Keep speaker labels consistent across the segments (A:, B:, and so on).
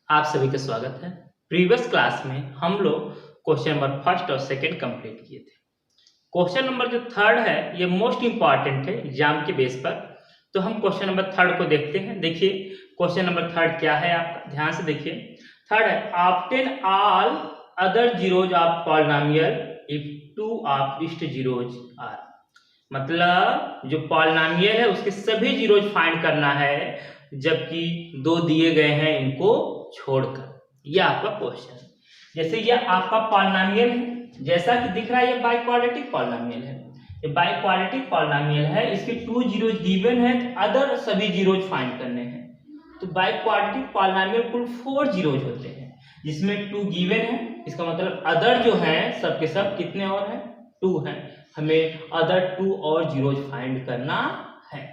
A: आप सभी का स्वागत है। प्रीवियस क्लास में हम लोग क्वेश्चन नंबर फर्स्ट और सेकंड कंप्लीट किए थे। क्वेश्चन नंबर जो थर्ड है ये मोस्ट इंपॉर्टेंट है एग्जाम के बेस पर। तो हम क्वेश्चन नंबर थर्ड को देखते हैं। देखिए क्वेश्चन नंबर थर्ड क्या है, आप ध्यान से देखिए। थर्ड है obtain all other zeros of polynomial if two of least zeros are. मतलब जो पॉलिनोमियल है उसके सभी जीरोज फाइंड करना है जबकि दो दिए गए हैं इनको छोड़कर। यह आपका क्वेश्चन है। जैसे यह आपका पॉलिनोमियल है, जैसा कि दिख रहा है ये बाइक्वाड्रेटिक पॉलिनोमियल है। ये बाइक्वाड्रेटिक पॉलिनोमियल है, इसके टू जीरोज गिवन है, अदर सभी जीरोज फाइंड करने हैं। तो बाइक्वाड्रेटिक पॉलिनोमियल कुल 4 जीरोज होते हैं जिसमें 2 गिवन है। इसका मतलब अदर जो है सबके सब कितने और हैं, 2 हैं। हमें अदर 2 और जीरोज फाइंड करना है।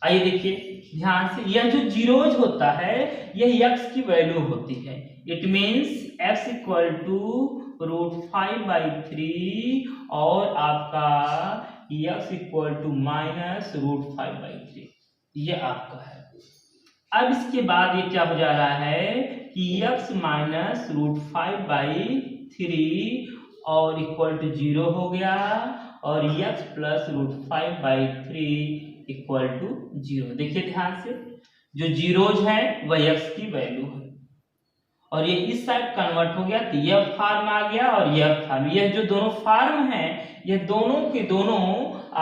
A: आइए देखिए ध्यान से, यह जो जीरोज होता है यह x की वैल्यू होती है। It means x equal to √5/3 और आपका x इक्वल टू -√5/3, ये आपका है। अब इसके बाद ये क्या हो जा रहा है कि x -√5/3 और इक्वल टू 0 हो गया और x प्लस √5/3 इक्वल टू 0। देखिए ध्यान से, जो जीरोज है वह x की वैल्यू है और ये इस साइड कन्वर्ट हो गया तो यह फॉर्म आ गया और यह फॉर्म। यह जो दोनों फॉर्म है यह दोनों के दोनों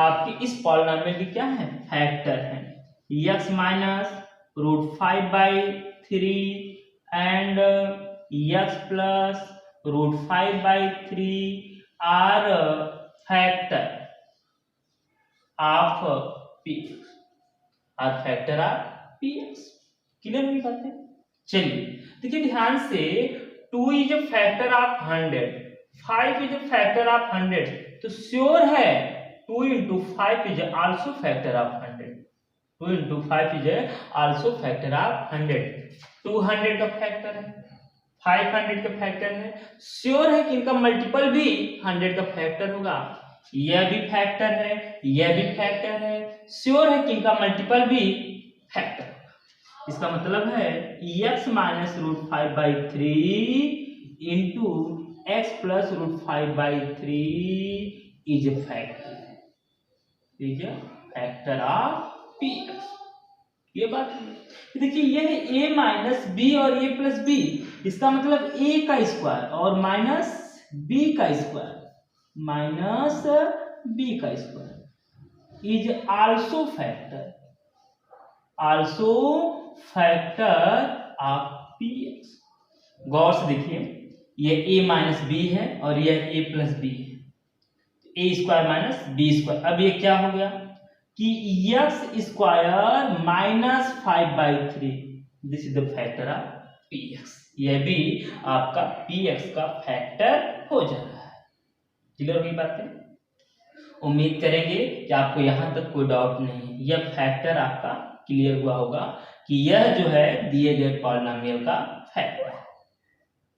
A: आपके इस पॉलिनोमियल के क्या है, फैक्टर हैं। x -√5/3 and x plus √5/3 are factor of px, are factor of px। Clear हुई बात है? चलिए देखिए ध्यान से, 2 is a factor of 100, 5 is a factor of 100, तो श्योर है 2 into 5 is also factor of 100। 2 into 5 is also factor of 100। 200 का फैक्टर है, 500 का फैक्टर है, श्योर है कि इनका मल्टीपल भी 100 का फैक्टर होगा। यह भी फैक्टर है, यह भी फैक्टर है, श्योर है कि इनका मल्टीपल भी फैक्टर। इसका मतलब है x -√5/3 into x plus √5/3 is a factor, is a factor of px। ये बात है। देखिए यह a माइनस बी और a प्लस बी, इसका मतलब a का स्क्वायर और माइनस b का स्क्वायर माइनस b का square is also factor, also factor of px। गौर से देखिए, ये a माइनस बी है और यह a प्लस बी है, a square minus B square. अब ये क्या हो गया कि x square minus 5/3, this is the factor of px। यह भी आपका px का फैक्टर हो जा रहा है। क्लियर हुई बातें? उम्मीद करेंगे कि आपको यहां तक कोई डाउट नहीं है। यह फैक्टर आपका क्लियर हुआ होगा कि यह जो है दिए गए पॉलिनोमियल का फैक्टर है।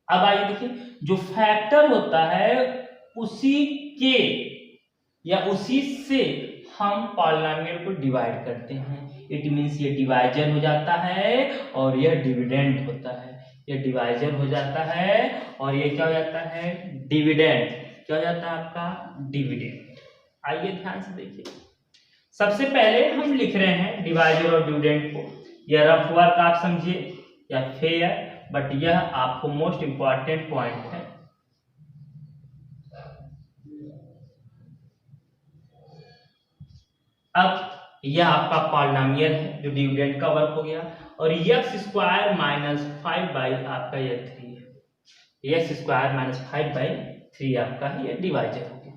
A: अब आइए देखिए, जो फैक्टर होता है उसी के या उसी से हम पॉलिनोमियल को डिवाइड करते हैं। इट मींस ये डिवाइजर हो जाता है और यह डिविडेंड होता है। ये डिवाइजर हो जाता है और ये क्या हो जाता है, डिविडेंड। क्या हो जाता है आपका, डिविडेंड। आइए ध्यान से देखिए, सबसे पहले हम लिख रहे हैं डिवाइजर और डिविडेंड को। यह रफ वर्क आप समझिए या फेयर, बट यह आपको मोस्ट इंपॉर्टेंट पॉइंट है। अब यह आपका पॉलिनोमियल है जो डिविडेंड का वर्क हो गया और x स्क्वायर माइनस 5 आपका यह 3 है। x स्क्वायर माइनस 5/3 आपका यह डिवाइजर हो गया।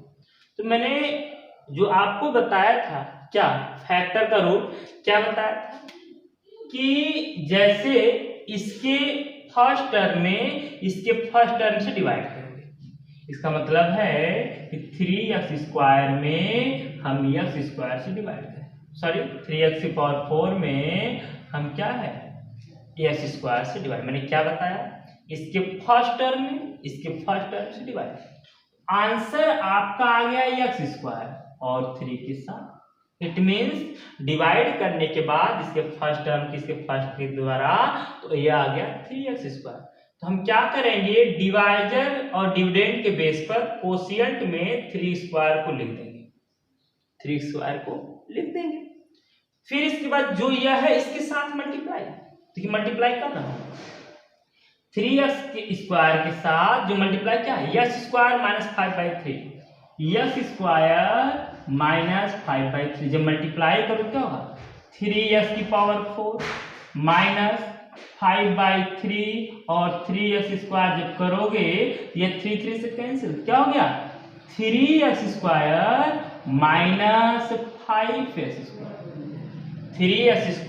A: तो मैंने जो आपको बताया था क्या, फैक्टर का रूल क्या बताया था कि जैसे इसके फर्स्ट टर्म में इसके फर्स्ट टर्म से डिवाइड करोगे, इसका मतलब है कि 3x स्क्वायर में हम x स्क्वायर से डिवाइड करें, सॉरी 3x⁴ में हम क्या है x स्क्वायर से डिवाइड। मैंने क्या बताया, इसके फर्स्ट टर्म में इसके फर्स्ट टर्म से डिवाइड। आंसर आपका आ गया x स्क्वायर और 3 के साथ इट मीन्स डिवाइड करने के बाद इसके फर्स्ट टर्म किसके फर्स्ट के द्वारा, तो ये आ गया 3x²। तो हम क्या करेंगे, डिवाइजर और डिविडेंड के बेस पर कोशिएंट में 3² को लिख देंगे, 3² को लिख देंगे। फिर इसके बाद जो यह है इसके साथ मल्टीप्लाई, तो मल्टीप्लाई करना है 3x² के साथ, जो मल्टीप्लाई क्या है, x² - 5/3, x² - 5/3। जब मल्टीप्लाई करो क्या होगा, 3x⁴ माइनस 5/3 और 3x² जब करोगे ये 3 से कैंसिल, क्या हो गया 3x² - 5x², 3x² -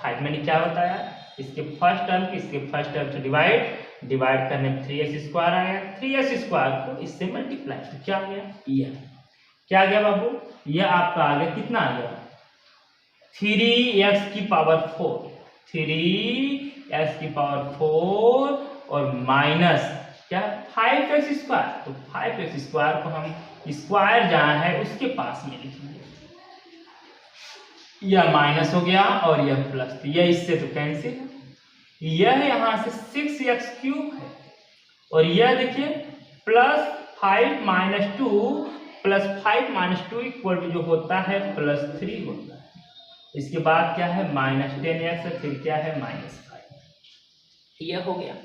A: 5। मैंने क्या बताया, इसके फर्स्ट टर्म किसके फर्स्ट टर्म से डिवाइड करने में 3x² आया, 3x² को इससे मल्टीप्लाई, तो क्या आ गया, यह क्या आ गया बाबू, यह आपका आ गया, कितना आ गया 3x⁴ और माइनस क्या 5x², तो 5x² को हम स्क्वायर जहां है उसके पास में लिखेंगे, यह माइनस हो गया और यह प्लस, तो यह इससे तो कैंसिल है, यह यहां से 6x³ है और यह देखिए +5 - 2 +5 - 2 = जो होता है +3 होता है। इसके बाद क्या है -10x, फिर क्या है -5, यह हो गया।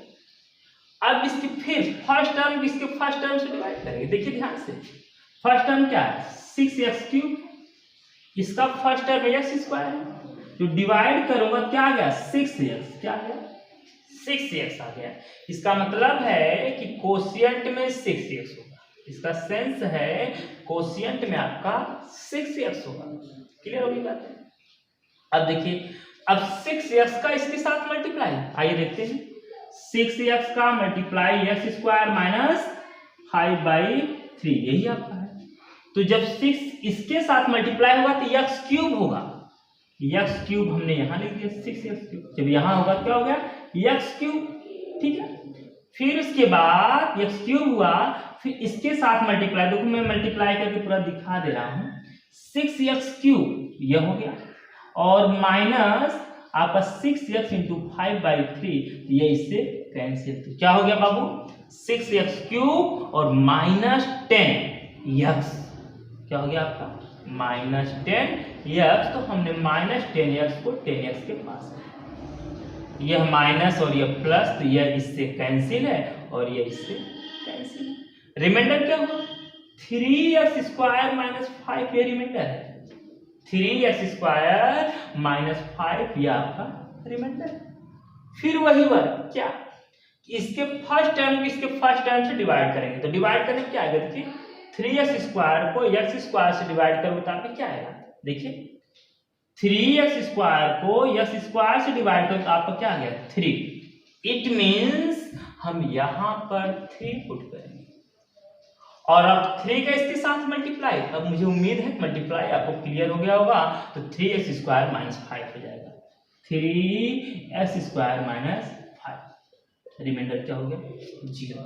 A: अब इसकी फिर फर्स्ट टर्म इसके फर्स्ट टर्म से डिवाइड करेंगे, देखिए ध्यान से, फर्स्ट टर्म क्या है 6x³, इसका फर्स्ट टर्म x² है, जो डिवाइड करूंगा क्या आ गया 6x, क्या आ गया 6x आ गया। इसका मतलब है कि कोशिएंट में 6x होगा, इसका सेंस है कोशिएंट में आपका 6x होगा। क्लियर होगी बात? अब देखिए, अब 6x का इसके साथ मल्टीप्लाई, आइए देखते हैं 6x का मल्टीप्लाई x² - 5/3, यही आपका है। तो जब 6 इसके साथ मल्टीप्लाई होगा तो x³ होगा, x³ हमने यहां लिख दिया 6x³, जब यहां होगा क्या हो गया x³, ठीक है। फिर उसके बाद x³ हुआ, फिर इसके साथ मल्टीप्लाई, देखो मैं मल्टीप्लाई करके पूरा दिखा दे रहा हूं, 6x³ यह हो गया और माइनस आपका 6x × 5/3, ये इससे कैंसिल, तो क्या हो गया बाबू 6x³ और -10x, क्या हो गया आपका -10x, तो हमने -10x को 10x के पास, यह माइनस और यह प्लस, तो यह इससे कैंसिल है और यह इससे कैंसिल है। रिमाइंडर क्या हुआ 3x² - 5, ये रिमाइंडर है 3x² - 5, यह आपका रिमाइंडर। फिर वही वर्क क्या, इसके फर्स्ट टर्म से डिवाइड करेंगे, तो डिवाइड करने क्या आएगा, देखिए 3x² को x² से डिवाइड करोगे तो आपका क्या आएगा, देखिए 3x² को x² से डिवाइड करो तो आपका क्या आ गया 3। इट मींस हम यहां पर 3 पुट करेंगे और अब 3 का इसके साथ मल्टीप्लाई, अब मुझे उम्मीद है मल्टीप्लाई आपको क्लियर हो गया होगा, तो 3x² - 5 हो जाएगा, 3x² - 5, रिमाइंडर क्या हो गया 0।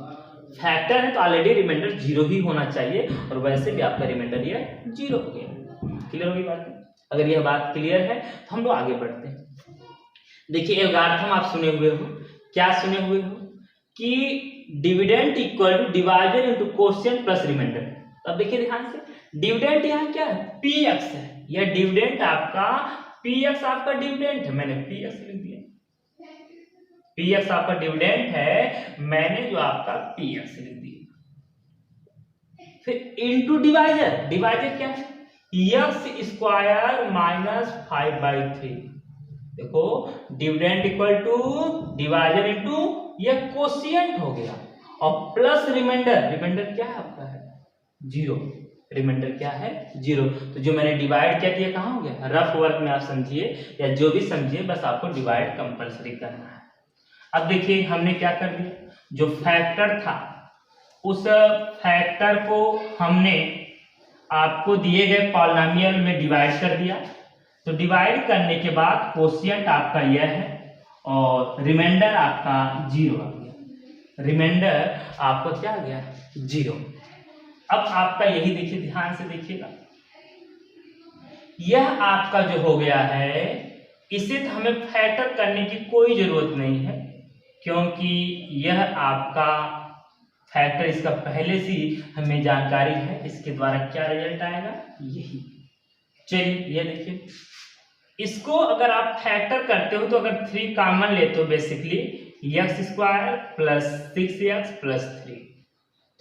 A: फैक्टर है तो ऑलरेडी रिमाइंडर 0 ही होना चाहिए और वैसे भी आपका रिमाइंडर ये 0 हो गया। क्लियर होगी बात? अगर यह बात क्लियर है तो हम लोग आगे बढ़ते हैं। देखिए एल्गोरिथम आप सुने हुए हो, क्या सुने हुए हो कि dividend equal to divisor into quotient plus remainder. अब देखिए ध्यान से, डिविडेंड यहाँ क्या है px है, यह डिविडेंड आपका px आपका डिविडेंड है, मैंने px लिख दिया, px आपका डिविडेंड है, मैंने जो आपका px लिख दिया। फिर इनटू डिवाइजर, डिवाइजर क्या है x² - 5/3। देखो dividend equal to divisor into यह कोशिएंट हो गया और प्लस रिमाइंडर, रिमाइंडर क्या है आपका है 0, रिमाइंडर क्या है 0। तो जो मैंने डिवाइड किया था कहाँ हो गया, रफ वर्क में आप समझिए या जो भी समझिए, बस आपको डिवाइड कंपलसरी करना है। अब देखिए हमने क्या कर दिया, जो फैक्टर था उस फैक्टर को हमने आपको दिए गए पॉलिनोमियल में डिवाइड कर दिया, तो डिवाइड करने के बाद कोशिएंट आपका यह है और रिमाइंडर आपका 0 आ गया, रिमाइंडर आपका क्या आ गया 0। अब आपका यही देखिए, ध्यान से देखिएगा, यह आपका जो हो गया है, इसे तो हमें फैक्टर करने की कोई जरूरत नहीं है, क्योंकि यह आपका फैक्टर इसका पहले से ही हमें जानकारी है। इसके द्वारा क्या रिजल्ट आएगा, यही। चलिए ये देखिए, इसको अगर आप फैक्टर करते हो तो अगर 3 कॉमन लेते हो basically x² plus 6x plus 3,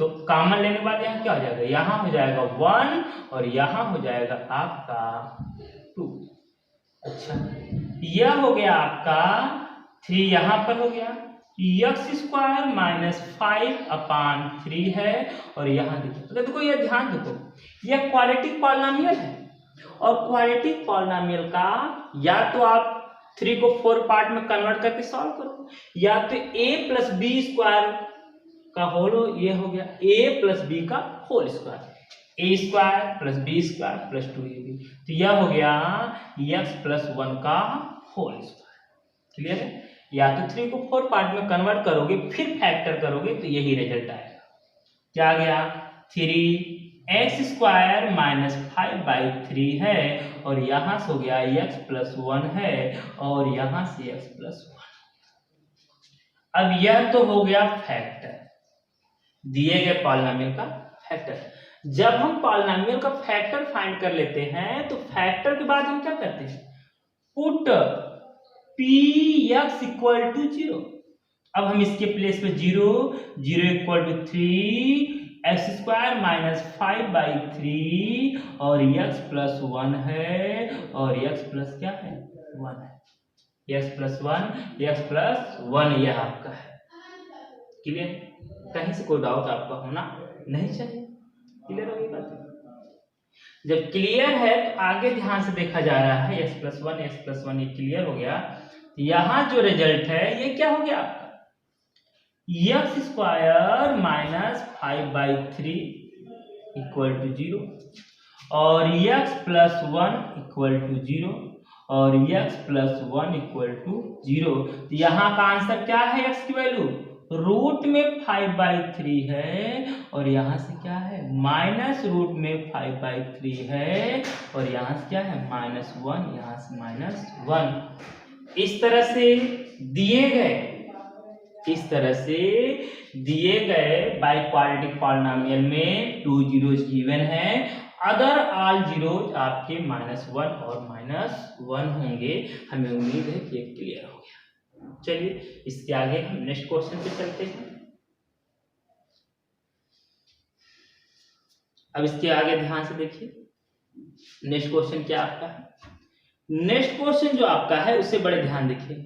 A: तो कॉमन लेने के बाद यहाँ क्या हो जाएगा, यहाँ हो जाएगा 1 और यहाँ हो जाएगा आपका 2। अच्छा, यह हो गया आपका 3, यहाँ पर हो गया x² माइनस 5/3 है। और यहाँ देखिए, देखो ये ध्यान देखो, यह क्वाड्रेटिक पॉलिनोमियल है, और क्वाड्रेटिक पॉलिनोमियल का या तो आप 3 को 4 पार्ट में कन्वर्ट करके सॉल्व करो, या तो a प्लस बी स्क्वायर का होल, ये हो गया a प्लस बी का whole square, a² plus b² plus 2ab, तो यह हो गया x प्लस 1 का होल स्क्वायर। क्लियर है? या तो 3 को 4 पार्ट में कन्वर्ट करोगे फिर फैक्टर करोगे तो यही रिजल्ट आएगा। क्या आ गया, 3x² माइनस 5/3 है, और यहां से हो गया x प्लस 1 है, और यहां से x प्लस 1। अब यह तो हो गया फैक्टर, दिए गए पॉलिनोमियल का फैक्टर। जब हम पॉलिनोमियल का फैक्टर फाइंड कर लेते हैं तो फैक्टर के बाद हम क्या करते हैं, पुट px इक्वल टू 0। अब हम इसके प्लेस पे 0 इक्वल टू 3 x² माइनस 5/3 और x प्लस 1 है, और x प्लस क्या है, 1 है। x प्लस 1 यह आपका है। क्लियर? कहीं से कोई डाउट आपका होना नहीं चाहिए। क्लियर होगी बात? जब क्लियर है तो आगे ध्यान से देखा जा रहा है, x प्लस 1 ये क्लियर हो गया। यहां जो रिजल्ट है ये क्या हो गया आपका, x² माइनस 5/3 इक्वल टू 0, और x प्लस 1 इक्वल टू 0, और x प्लस 1 इक्वल टू 0। तो यहाँ का आंसर क्या है, x की वैल्यू रूट में 5/3 है, और यहाँ से क्या है माइनस रूट में 5/3 है, और यहाँ से क्या है -1, यहाँ से -1। इस तरह से दिए गए बाई क्वाड्रेटिक पॉलिनोमियल में 2 जीरोज गिवन है, अदर ऑल जीरोज आपके -1 और -1 होंगे। हमें उम्मीद है कि ये क्लियर हो गया। चलिए इसके आगे हम नेक्स्ट क्वेश्चन पे चलते हैं। अब इसके आगे ध्यान से देखिए, नेक्स्ट क्वेश्चन क्या आपका है। नेक्स्ट क्वेश्चन जो आपका है उससे बड़े ध्यान देखिए।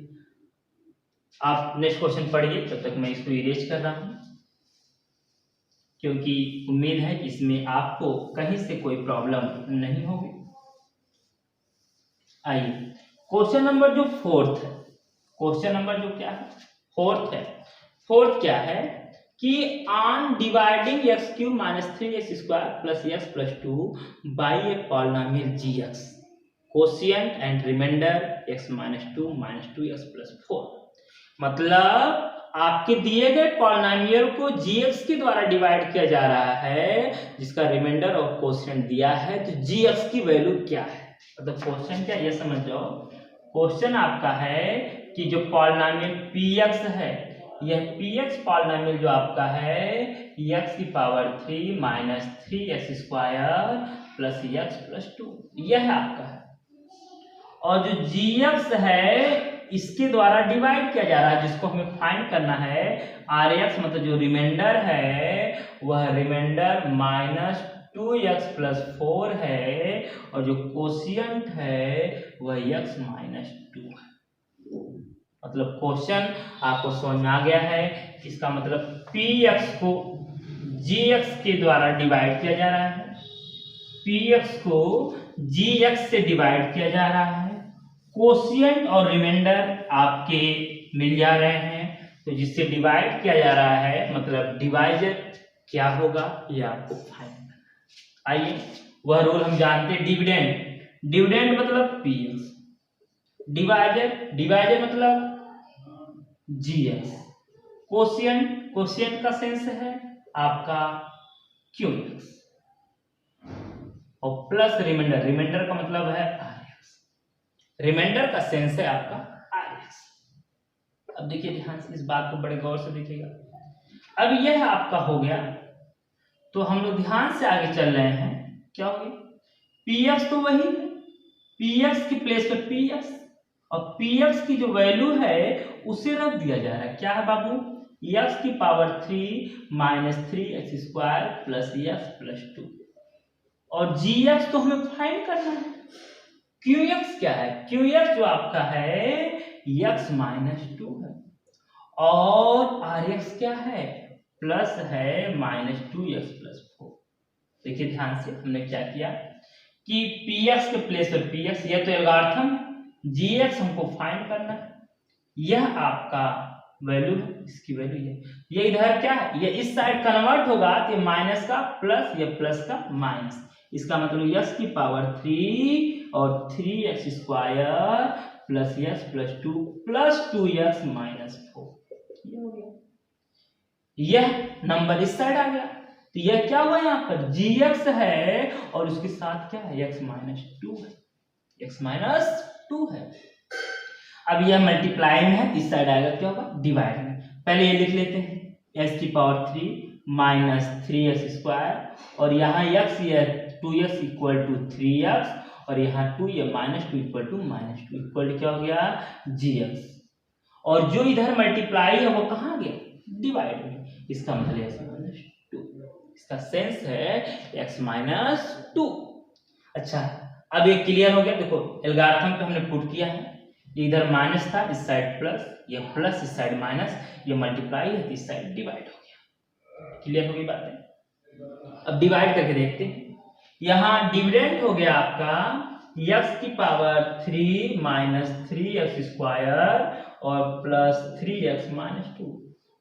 A: आप नेक्स्ट क्वेश्चन पढ़िए, तब तक मैं इसको इरेज कर रहा हूं, क्योंकि उम्मीद है कि इसमें आपको कहीं से कोई प्रॉब्लम नहीं होगी। आइए क्वेश्चन नंबर जो फोर्थ है, क्वेश्चन नंबर जो क्या है फोर्थ है। फोर्थ क्या है कि on dividing x³ minus 3x² plus x plus 2 by a polynomial gx, quotient and remainder x minus 2 minus 2x plus 4। मतलब आपके दिए गए पॉलिनोमियल को gx के द्वारा डिवाइड किया जा रहा है, जिसका रिमाइंडर और कोशिएंट दिया है, तो gx की वैल्यू क्या है। मतलब क्वेश्चन क्या ये समझ जाओ, क्वेश्चन आपका है कि जो पॉलिनोमियल px है, यह px पॉलिनोमियल जो आपका है x की power 3 minus 3x² plus x plus 2 यह आपका है, और जो gx है इसके द्वारा डिवाइड किया जा रहा है, जिसको हमें फाइंड करना है rx, मतलब जो रिमाइंडर है वह रिमाइंडर माइनस 2x प्लस 4 है, और जो कोशिएंट है वह x माइनस 2 है। मतलब क्वेश्चन आपको समझ में आ गया है। इसका मतलब px को gx के द्वारा डिवाइड किया जा रहा है, px को gx से डिवाइड किया जा रहा है, कोशिएंट और रिमाइंडर आपके मिल जा रहे हैं, तो जिससे डिवाइड किया जा रहा है, मतलब डिवाइजर क्या होगा ये आपको फाइंड करना है। आइए वह रूल हम जानते हैं, डिविडेंड मतलब px, डिवाइजर मतलब gx, कोशिएंट का सेंस है आपका qx। और प्लस रिमाइंडर, रिमाइंडर का मतलब है RX, रिमाइंडर का सेंस है आपका RX। अब देखिए ध्यान से इस बात को बड़े गौर से देखिएगा। अब यह आपका हो गया, तो हम लोग ध्यान से आगे चल रहे हैं, क्या हो गया, PX तो वही है, PX की प्लेस पे PX, और PX की जो वैल्यू है उसे रख दिया जा रहा है, क्या है बाबू, x की power 3 minus 3x square plus x plus 2, और gx तो हमें फाइंड करना है, qx क्या है, qx जो आपका है x माइनस 2 है, और rx क्या है, प्लस है माइनस 2x प्लस 4। देखिए ध्यान से हमने क्या किया कि px के प्लेस पर px, यह तो एल्गोरिथम है, gx हमको फाइंड करना है, यह आपका वैल्यू है, इसकी वैल्यू ये इधर क्या है, ये इस साइड कन्वर्ट होगा तो ये माइनस का प्लस, ये प्लस का माइनस, इसका मतलब x की पावर 3 और 3x square plus x plus 2 plus 2x minus 4, ये हो गया, यह नंबर इस साइड आ गया, तो यह क्या हुआ, यहाँ पर gx है और उसके साथ क्या है, x माइनस 2 है, x माइनस 2 है। अब यह मल्टीप्लाई में है, इस साइड आएगा क्या होगा, डिवाइड में। पहले ये लिख लेते हैं, x की पावर 3 माइनस 3x स्क्वायर, और यहाँ x ये 2x इक्वल टू 3x, और यहाँ 2 ये minus 2 equal to minus 2 equal क्या हो गया, gx, और जो इधर मल्टीप्लाई है वो कहाँ गया, डिवाइड में, इसका मतलब x माइनस 2, इसका सेंस है x माइनस 2। अच्छा, अब ये क्लियर हो गया, देखो एल्गोरिथम पे हमने पुट किया है, इधर माइनस था, इस साइड प्लस, ये प्लस इस साइड माइनस, ये मल्टीप्लाई है, इस साइड डिवाइड हो गया, क्लियर हो गई बातें। अब डिवाइड करके देखते हैं, यहाँ डिविडेंड हो गया आपका x की पावर 3 माइनस 3x स्क्वायर और प्लस 3x माइनस 2,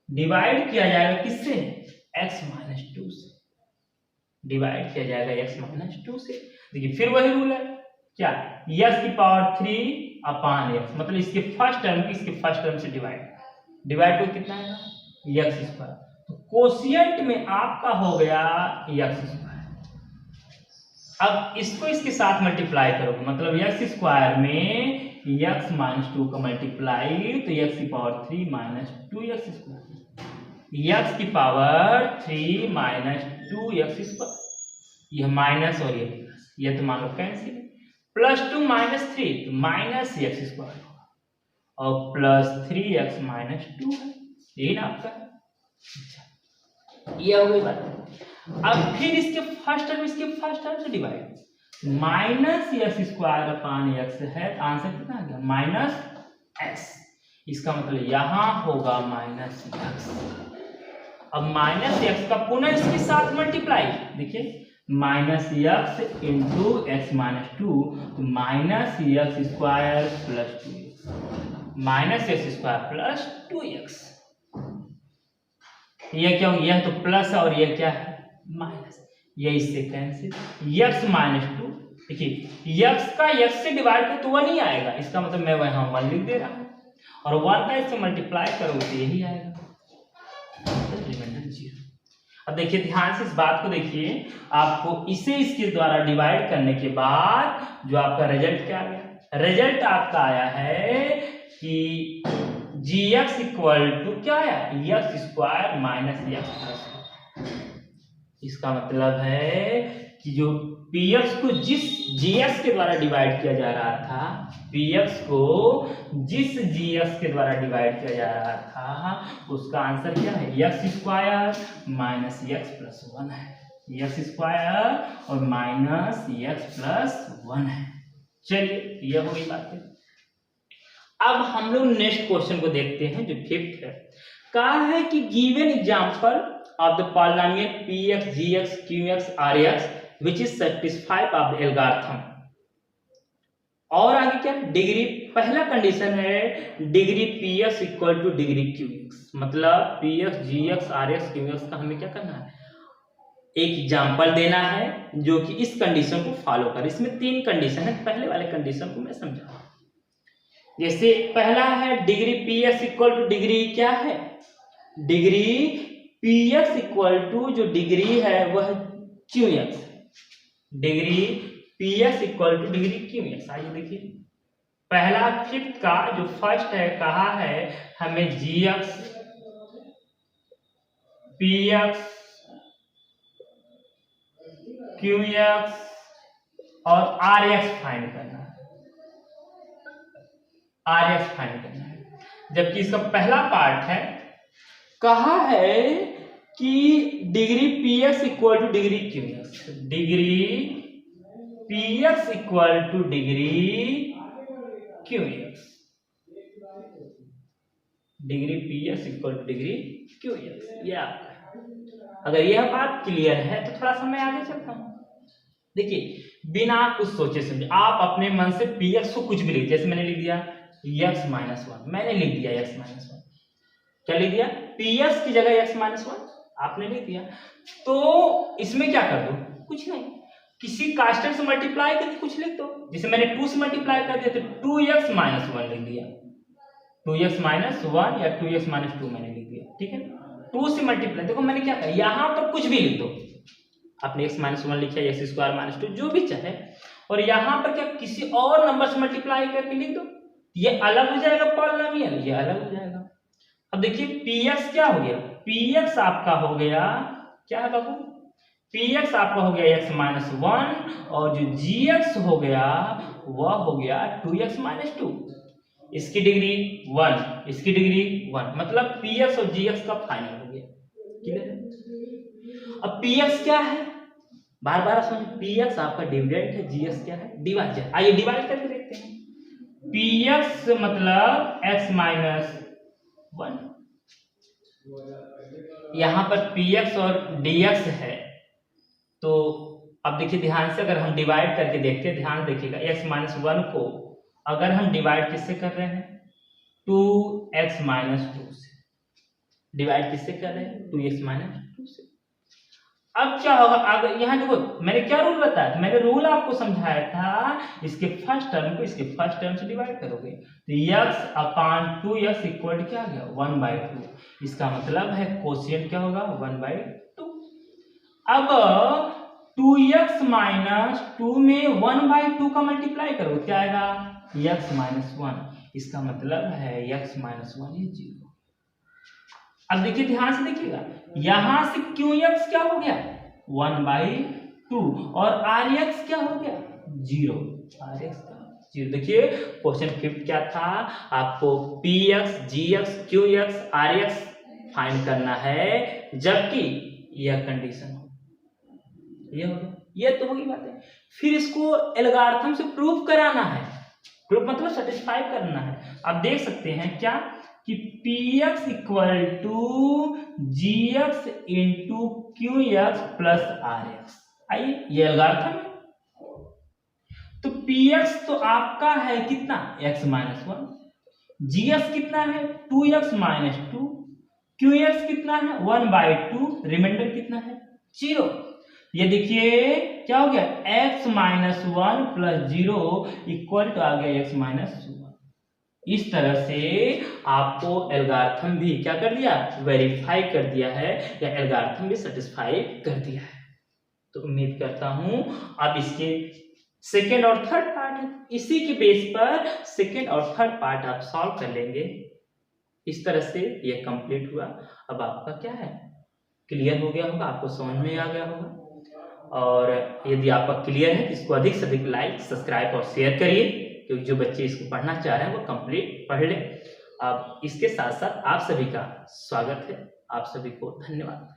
A: डिवाइड किया जाएगा किससे, x माइनस 2 से, डिवाइड किया जाएगा x माइनस 2 से। देखिए फिर वही रूल है, क्या, x की पावर 3 अपान x, मतलब इसके फर्स्ट टर्म की इसके फर्स्ट टर्म से डिवाइड को कितना है, x स्क्वायर, तो कोशिएंट में आपका हो गया x स्क्वायर। अब इसको इसके साथ मल्टीप्लाई करोगे, मतलब x स्क्वायर में x माइनस 2 का मल्टीप्लाई, तो x की power 3 minus 2x square, x की पावर 3 माइनस 2x स्क्वायर, यह माइनस और ये प्लस, यह तो मान लो कैंसिल, प्लस 2 माइनस 3 तो माइनस x स्क्वायर होगा, और प्लस 3x माइनस 2 है, यही ना आपका। अच्छा, ये हो गई बात। अब फिर इसके फर्स्ट टर्म से divide, minus x square upon x है, तो आंसर कितना आ गया, माइनस x, इसका मतलब यहां होगा माइनस x। अब माइनस x का पुनः इसके साथ मल्टीप्लाई, देखिए minus x into x minus 2, तो minus x square plus 2x, minus x square plus 2x, ये क्या हो, यह तो प्लस और ये क्या है माइनस, ये इससे कैंसिल, x माइनस 2, देखिए x का x से डिवाइड करो तो 1 ही आएगा, इसका मतलब मैं वहां 1 लिख दे रहा हूं, और 1 का इससे मल्टीप्लाई करोगे तो यही आएगा, रिमाइंडर 0। अब देखिए ध्यान से इस बात को देखिए, आपको इसे इसके द्वारा डिवाइड करने के बाद जो आपका रिजल्ट क्या आ गया, रिजल्ट आपका आया है कि gx इक्वल टू क्या आया, x square minus x plus, इसका मतलब है कि जो px को जिस gx के द्वारा डिवाइड किया जा रहा था, px को जिस gx के द्वारा डिवाइड किया जा रहा था, उसका आंसर क्या है, x square minus x plus 1 है, x स्क्वायर और माइनस x प्लस 1 है। चलिए ये हो गई बात। अब हम लोग नेक्स्ट क्वेश्चन को देखते हैं जो फिफ्थ है। कहा है कि given example of the polynomial px gx qx rx which is satisfied of the algorithm। और आगे क्या डिग्री, पहला कंडीशन है degree px equal two degree qx, मतलब px gx rx qx का हमें क्या करना है, एक एग्जांपल देना है जो कि इस कंडीशन को फॉलो करे। इसमें 3 कंडीशन है, पहले वाले कंडीशन को मैं समझा। जैसे पहला है degree px equal two degree क्या है, डिग्री px इक्वल टू जो डिग्री है वह qx, degree P x equal two degree Q x. आइए देखिए, पहला फिफ्थ का जो फर्स्ट है कहा है हमें G X, P X, Q X और आर एक्स फाइंड करना है, आर एक्स फाइंड करना है। जबकि इसका पहला पार्ट है कहा है कि degree P x equal two degree Q x, degree P x equal two degree Q x, degree P x equal two degree Q x. ये आपका है। अगर यह बात क्लियर है तो थोड़ा सा मैं आगे चलता हूं। देखिए बिना कुछ सोचे समझे आप अपने मन से पी एक्स को कुछ भी लिख, जैसे मैंने लिख दिया एक्स माइनस वन, मैंने लिख दिया एक्स माइनस वन, क्या लिख दिया पी एक्स की जगह एक्स माइनस वन आपने लिख दिया। तो इसमें क्या कर दो, कुछ नहीं, किसी कांस्टेंट से मल्टीप्लाई करके कुछ लिख दो। जैसे मैंने 2 से मल्टीप्लाई कर दिया तो 2x माइनस वन लिख दिया, 2x माइनस वन या 2x माइनस टू मैंने लिख दिया, ठीक है। 2 से मल्टीप्लाई, देखो मैंने क्या कहा, यहां पर कुछ भी लिख दो, आपने x माइनस वन लिखा, एक्स स्क्वायर माइनस टू जो भी चाहे, और यहां पर क्या किसी और नंबर से मल्टीप्लाई करके लिख दो, ये अलग हो जाएगा पॉलिनोमियल, ये अलग हो जाएगा। अब देखिए px क्या हो गया, px आपका हो गया क्या है बाबू, px आपका हो गया x माइनस वन, और जो gx हो गया वह हो गया 2x माइनस टू। इसकी डिग्री 1, इसकी डिग्री 1, मतलब px और gx का फाइनल हो गया, क्लियर है। अब px क्या है, बार बार समझ, px आपका डिविडेंड है, gx क्या है, डिवाइजर। आइए डिवाइड करके देखते हैं। px मतलब x माइनस वन, यहां पर px और dx है, तो अब देखिए ध्यान से, अगर हम डिवाइड करके देखते हैं, ध्यान देखिएगा, x माइनस वन को अगर हम डिवाइड किससे कर रहे हैं, 2x माइनस टू से डिवाइड किससे कर रहे हैं, 2x माइनस टू से। अब क्या होगा, अगर यहाँ देखो मैंने क्या रूल बताया, मैंने रूल आपको समझाया था, इसके फर्स्ट टर्म को इसके फर्स्ट टर्म से डिवाइड करोगे तो x अपान 2x इक्वल क्या आ गया 1/2, इसका मतलब है कोशिएंट क्या होगा 1/2। अब 2x माइनस टू में 1/2 का मल्टीप्लाई करो क्या आएगा x माइनस वन, इसका मतलब है x माइनस वन ये 0। अब देखिए ध्यान से देखिएगा, यहां से qx क्या हो गया 1/2 और rx क्या हो गया 0, rx का 0। देखिए क्वेश्चन 5 क्या था, आपको px, gx, qx, rx find करना है, जबकि यह कंडीशन हो, ये हो गया, ये तो होगी बात है। फिर इसको एल्गोरिथम से प्रूफ कराना है, प्रूफ मतलब सेटिस्फाई करना है। आप देख सकते हैं क्या कि px equal to gx into qx plus rx। आइए ये एल्गोरिथम है, तो px तो आपका है कितना x माइनस वन, gx कितना है 2x माइनस टू, qx कितना है 1/2, रिमाइंडर कितना है 0। ये देखिए क्या हो गया x minus one plus 0 equal to आ गया x माइनस वन। इस तरह से आपको एल्गोरिथम भी क्या कर दिया, वेरीफाई कर दिया है, या एल्गोरिथम भी सेटिस्फाई कर दिया है। तो उम्मीद करता हूं अब इसके सेकेंड और थर्ड पार्ट है, इसी के बेस पर सेकेंड और थर्ड पार्ट आप सॉल्व कर लेंगे। इस तरह से ये कंप्लीट हुआ। अब आपका क्या है क्लियर हो गया होगा, आपको समझ में आ गया होगा। और यदि आपका क्लियर है इसको अधिक से अधिक लाइक, सब्सक्राइब और शेयर करिए, क्योंकि जो बच्चे इसको पढ़ना चाह रहे हैं वो कंप्लीट पढ़ ले। अब इसके साथ साथ आप सभी का स्वागत है, आप सभी को धन्यवाद।